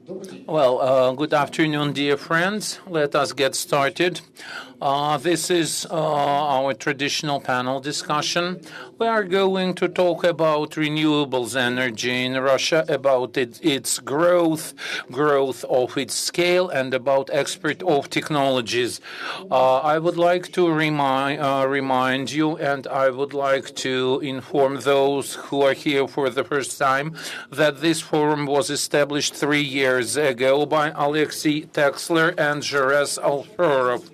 Well, good afternoon, dear friends. Let us get started. This is our traditional panel discussion. We are going to talk about renewables energy in Russia, about its growth of its scale, and about export of technologies. I would like to remind you, and I would like to inform those who are here for the first time, that this forum was established 3 years ago by Alexey Texler and Alexey.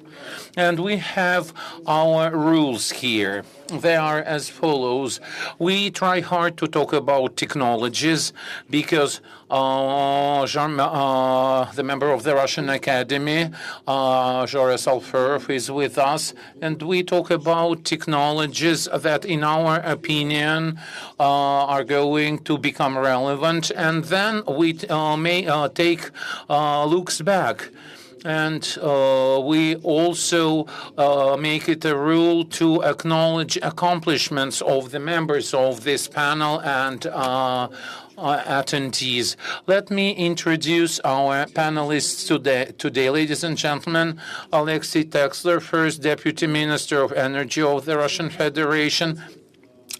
And we have our rules here. They are as follows. We try hard to talk about technologies because the member of the Russian Academy, Alexey, is with us, and we talk about technologies that, in our opinion, are going to become relevant, and then we may take looks back. And we also make it a rule to acknowledge accomplishments of the members of this panel and attendees. Let me introduce our panelists today. Ladies and gentlemen, Alexey Texler, First Deputy Minister of Energy of the Russian Federation.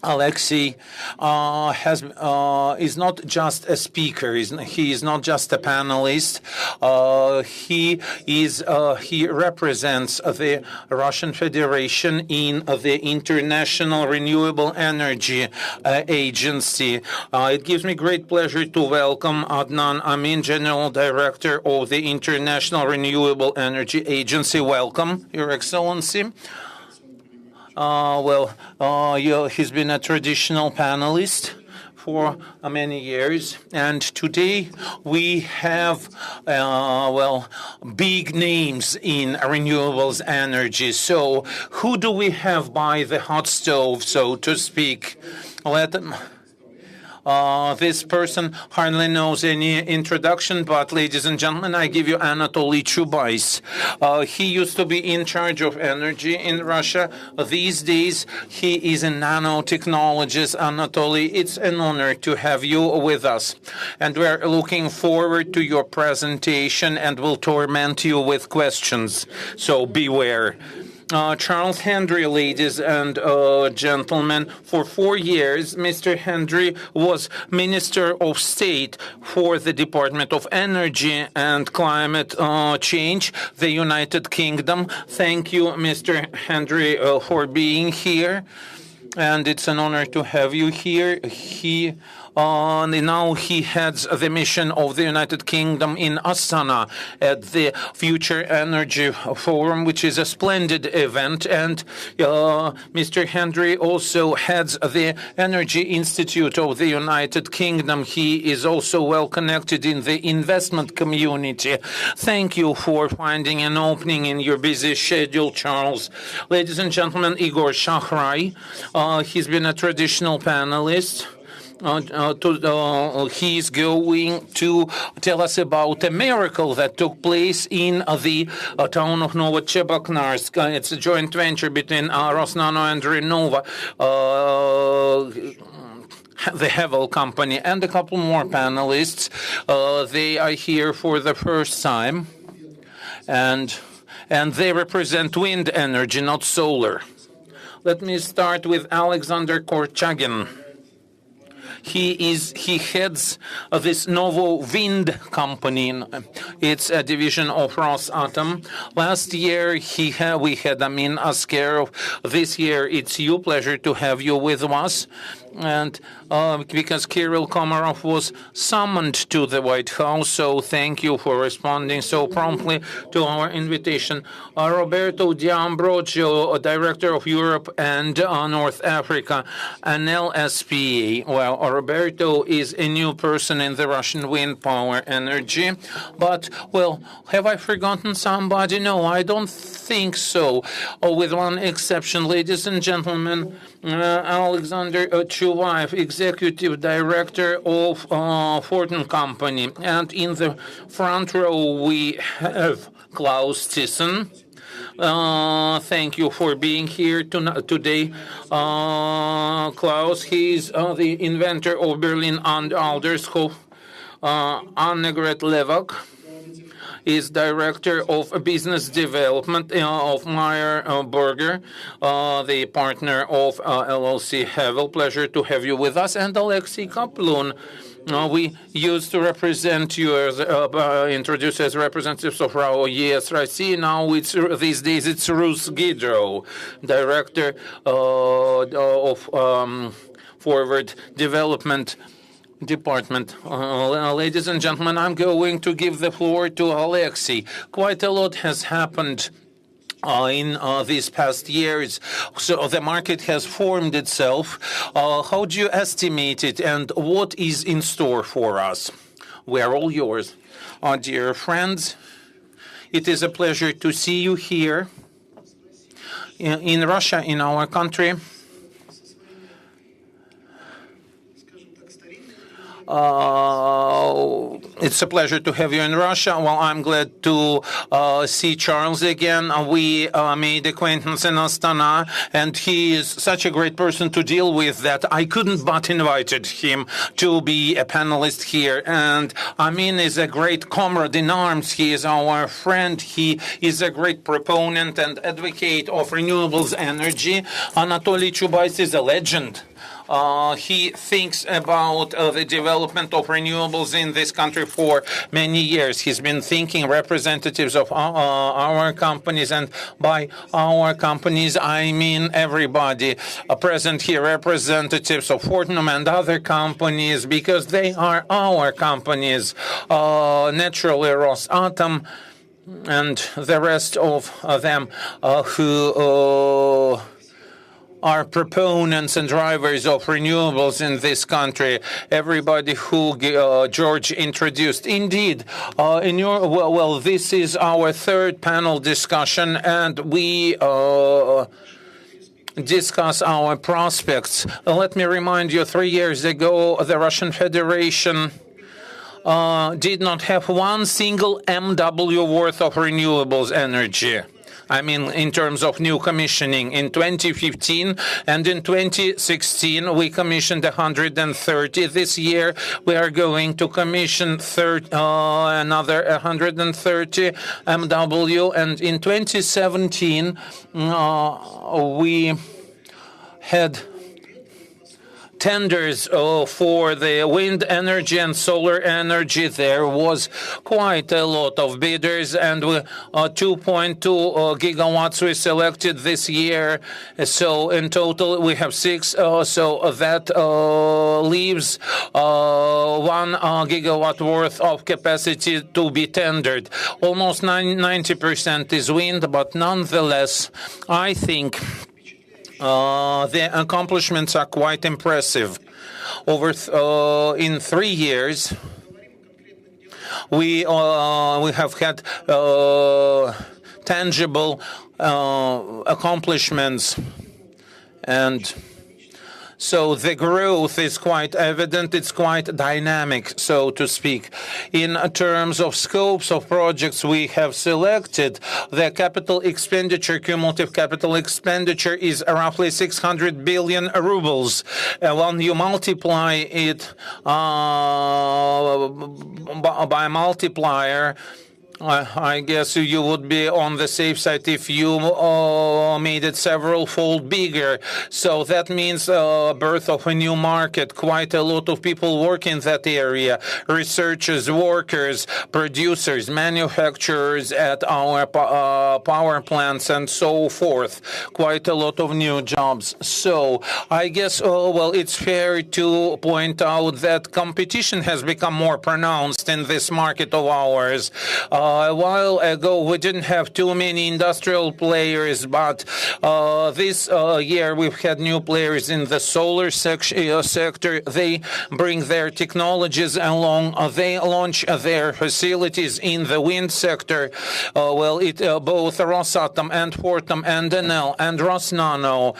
Alexey is not just a speaker. He is not just a panelist. He represents the Russian Federation in the International Renewable Energy Agency. It gives me great pleasure to welcome Adnan Amin, General Director of the International Renewable Energy Agency. Welcome, Your Excellency. He's been a traditional panelist for many years, and today we have big names in renewables energy. So who do we have by the hot stove, so to speak? This person hardly knows any introduction, but ladies and gentlemen, I give you Anatoly Chubais. He used to be in charge of energy in Russia. These days, he is a nanotechnologist. Anatoly, it's an honor to have you with us. And we're looking forward to your presentation and will torment you with questions. So beware. Charles Hendry, ladies and gentlemen, for 4 years, Mr. Hendry was Minister of State for the Department of Energy and Climate Change, the United Kingdom. Thank you, Mr. Hendry, for being here. And it's an honor to have you here. Now he heads the mission of the United Kingdom in Astana at the Future Energy Forum, which is a splendid event. And Mr. Hendry also heads the Energy Institute of the United Kingdom. He is also well connected in the investment community. Thank you for finding an opening in your busy schedule, Charles. Ladies and gentlemen, Igor Shahrai. He's been a traditional panelist. He's going to tell us about a miracle that took place in the town of Novotcheboknarsk. It's a joint venture between Rosnano and Renova, the Hevel company, and a couple more panelists. They are here for the first time, and they represent wind energy, not solar. Let me start with Alexander Korchagin. He heads this Novo Wind company. It's a division of Rosatom. Last year we had Amin Askerov. This year it's your pleasure to have you with us. And because Kirill Komarov was summoned to the White House, so thank you for responding so promptly to our invitation. Roberto D'Ambrogio, Director of Europe and North Africa, an LSPA. Well, Roberto is a new person in the Russian wind power energy. But, well, have I forgotten somebody? No, I don't think so. With one exception, ladies and gentlemen, Alexander Chuvaev, Executive Director of Fortin Company. And in the front row, we have Klaus Thyssen. Thank you for being here today. Klaus, he's the inventor of Berlin and Aldershof Annegret Levak is Director of Business Development of Meyer Burger, the partner of LLC Hevel. Pleasure to have you with us. And Alexey Kaplun, we used to represent you as introduced as representatives of RAO Yes Россия. Now these days it's Rus Gidro, Director of Forward Development Department. Ladies and gentlemen, I'm going to give the floor to Alexey. Quite a lot has happened in these past years. So the market has formed itself. How do you estimate it, and what is in store for us? We are all yours. Dear friends, it is a pleasure to see you here in Russia, in our country. It's a pleasure to have you in Russia. Well, I'm glad to see Charles again. We made acquaintance in Astana, and he is such a great person to deal with that I couldn't but invited him to be a panelist here. And Amin is a great comrade in arms. He is our friend. He is a great proponent and advocate of renewables energy. Anatoly Chubais is a legend. He thinks about the development of renewables in this country for many years. He's been thinking representatives of our companies, and by our companies, I mean everybody present here, representatives of Fortnum and other companies, because they are our companies, naturally Rosatom and the rest of them who are proponents and drivers of renewables in this country. Everybody who George introduced. Indeed, this is our third panel discussion, and we discuss our prospects. Let me remind you, 3 years ago, the Russian Federation did not have one single MW worth of renewables energy. I mean, in terms of new commissioning. In 2015 and in 2016, we commissioned 130. This year, we are going to commission another 130 MW. And in 2017, we had tenders for the wind energy and solar energy. There was quite a lot of bidders, and 2.2 gigawatts we selected this year. So in total, we have 6. So that leaves 1 gigawatt worth of capacity to be tendered. Almost 90% is wind, but nonetheless, I think the accomplishments are quite impressive. In 3 years, we have had tangible accomplishments, and so the growth is quite evident. It's quite dynamic, so to speak. In terms of scopes of projects we have selected, the capital expenditure, cumulative capital expenditure, is roughly 600 billion rubles. When you multiply it by a multiplier, I guess you would be on the safe side if you made it several-fold bigger. So that means birth of a new market. Quite a lot of people work in that area. Researchers, workers, producers, manufacturers at our power plants and so forth. Quite a lot of new jobs. So I guess, it's fair to point out that competition has become more pronounced in this market of ours. A while ago, we didn't have too many industrial players, but this year we've had new players in the solar sector. They bring their technologies along. They launch their facilities in the wind sector. Both Rosatom and Fortum and Enel and Rosnano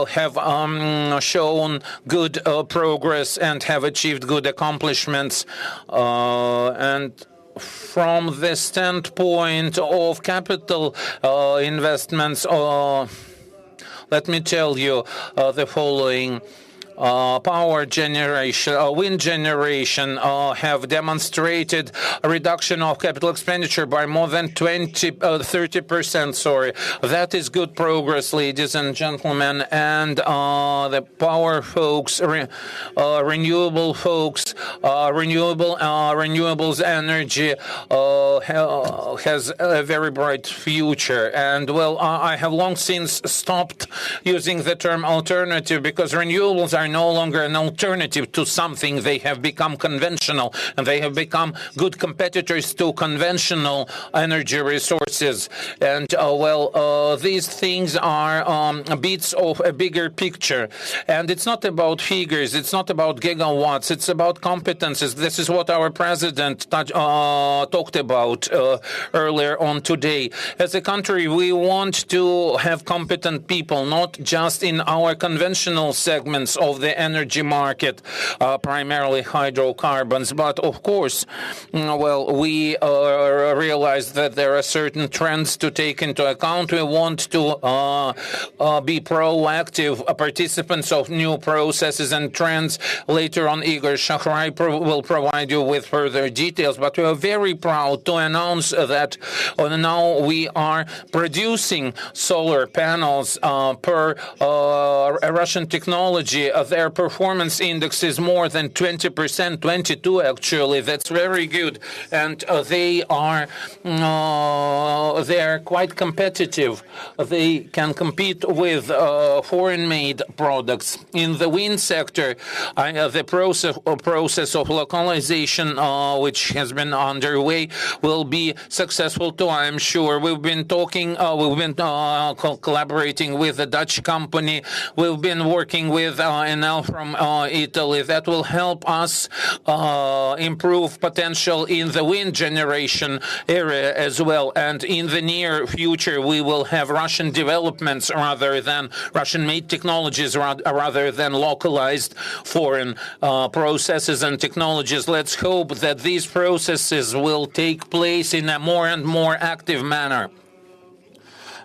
have shown good progress and have achieved good accomplishments. And from the standpoint of capital investments, let me tell you the following. power generation, wind generation have demonstrated a reduction of capital expenditure by more than 30%. Sorry, that is good progress, ladies and gentlemen. And the power folks, renewable folks, renewables energy has a very bright future. And well, I have long since stopped using the term alternative because renewables are no longer an alternative to something. They have become conventional, and they have become good competitors to conventional energy resources. And these things are bits of a bigger picture. And it's not about figures, it's not about gigawatts, it's about competences. This is what our president talked about earlier on today. As a country, we want to have competent people, not just in our conventional segments of the energy market, primarily hydrocarbons, but of course, we realize that there are certain trends to take into account. We want to be proactive participants of new processes and trends. Later on, Igor Shahrai will provide you with further details, but we are very proud to announce that now we are producing solar panels per Russian technology. Their performance index is more than 20%, 22 actually. That's very good, and they are quite competitive. They can compete with foreign-made products. In the wind sector, the process of localization, which has been underway, will be successful too, I'm sure. We've been collaborating with a Dutch company. We've been working with Enel from Italy. That will help us improve potential in the wind generation area as well. And in the near future, we will have Russian developments rather than Russian-made technologies rather than localized foreign processes and technologies. Let's hope that these processes will take place in a more and more active manner.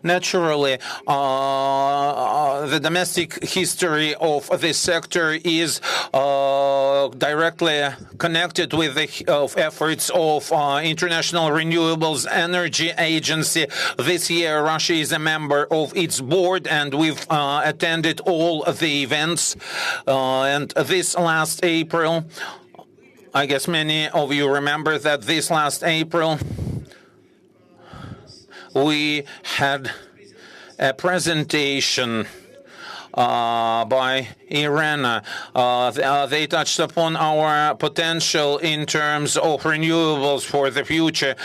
Naturally, the domestic history of this sector is directly connected with the efforts of International Renewables Energy Agency. This year, Russia is a member of its board, and we've attended all the events. And this last April, I guess many of you remember that this last April, we had a presentation by Iran. They touched upon our potential in terms of renewables for the future.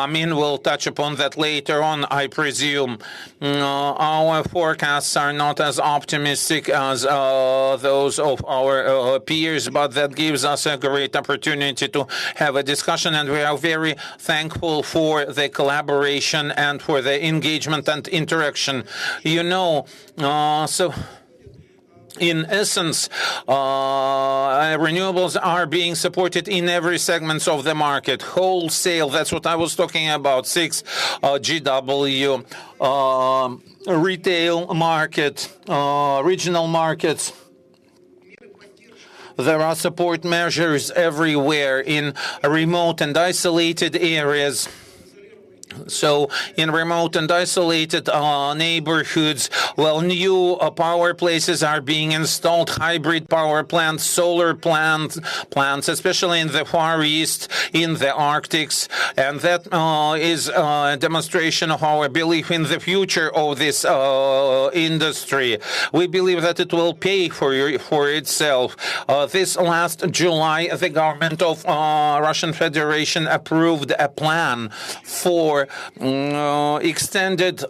Min will touch upon that later on, I presume. Our forecasts are not as optimistic as those of our peers, but that gives us a great opportunity to have a discussion, and we are very thankful for the collaboration and for the engagement and interaction. In essence, renewables are being supported in every segment of the market. Wholesale, that's what I was talking about, 6 GW, retail market, regional markets. There are support measures everywhere in remote and isolated areas. So in remote and isolated neighborhoods, new power places are being installed, hybrid power plants, solar plants, especially in the Far East, in the Arctics, and that is a demonstration of our belief in the future of this industry. We believe that it will pay for itself. This last July, the government of Russian Federation approved a plan for extended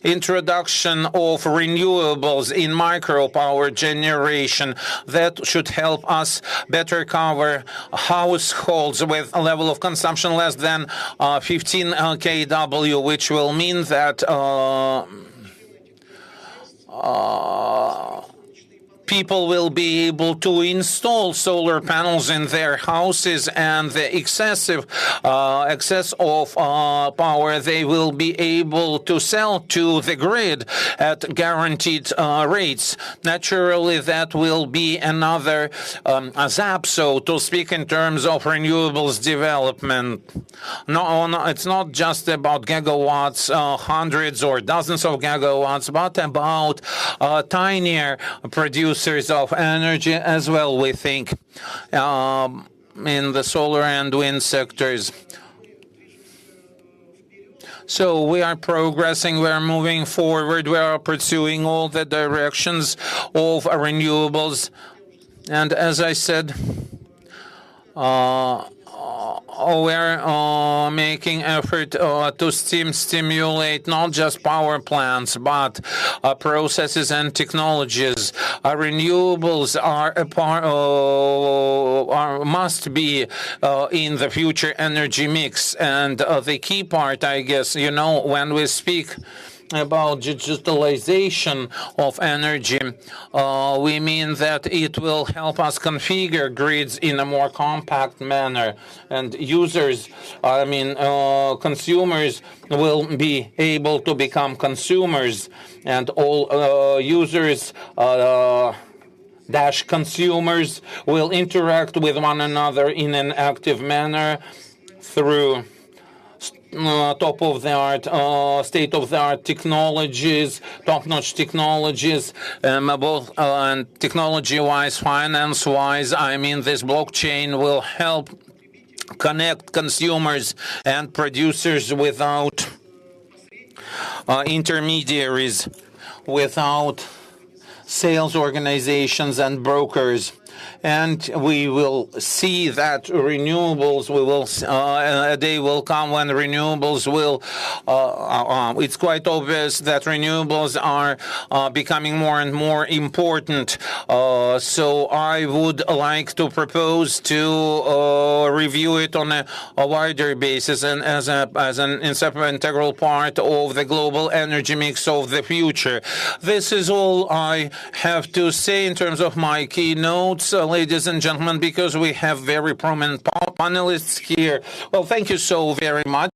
introduction of renewables in micropower generation. That should help us better cover households with a level of consumption less than 15 kW, which will mean that people will be able to install solar panels in their houses, and the excess of power they will be able to sell to the grid at guaranteed rates. Naturally, that will be another zap, so to speak, in terms of renewables development. No, it's not just about gigawatts, hundreds or dozens of gigawatts, but about tinier producers of energy as well, we think, in the solar and wind sectors. So we are progressing, we are moving forward, we are pursuing all the directions of renewables. And as I said, we're making effort to stimulate not just power plants, but processes and technologies. Renewables are a part, must be in the future energy mix. And the key part, I guess, when we speak about digitalization of energy, we mean that it will help us configure grids in a more compact manner, and users, consumers will be able to become consumers, and all users consumers will interact with one another in an active manner through top-of-the-art, state-of-the-art technologies, top-notch technologies, both technology-wise, finance-wise. This blockchain will help connect consumers and producers without intermediaries, without sales organizations and brokers. And we will see that renewables, a day will come when renewables will, it's quite obvious that renewables are becoming more and more important. So I would like to propose to review it on a wider basis and as an integral part of the global energy mix of the future. This is all I have to say in terms of my keynotes, ladies and gentlemen, because we have very prominent panelists here. Well, thank you so very much.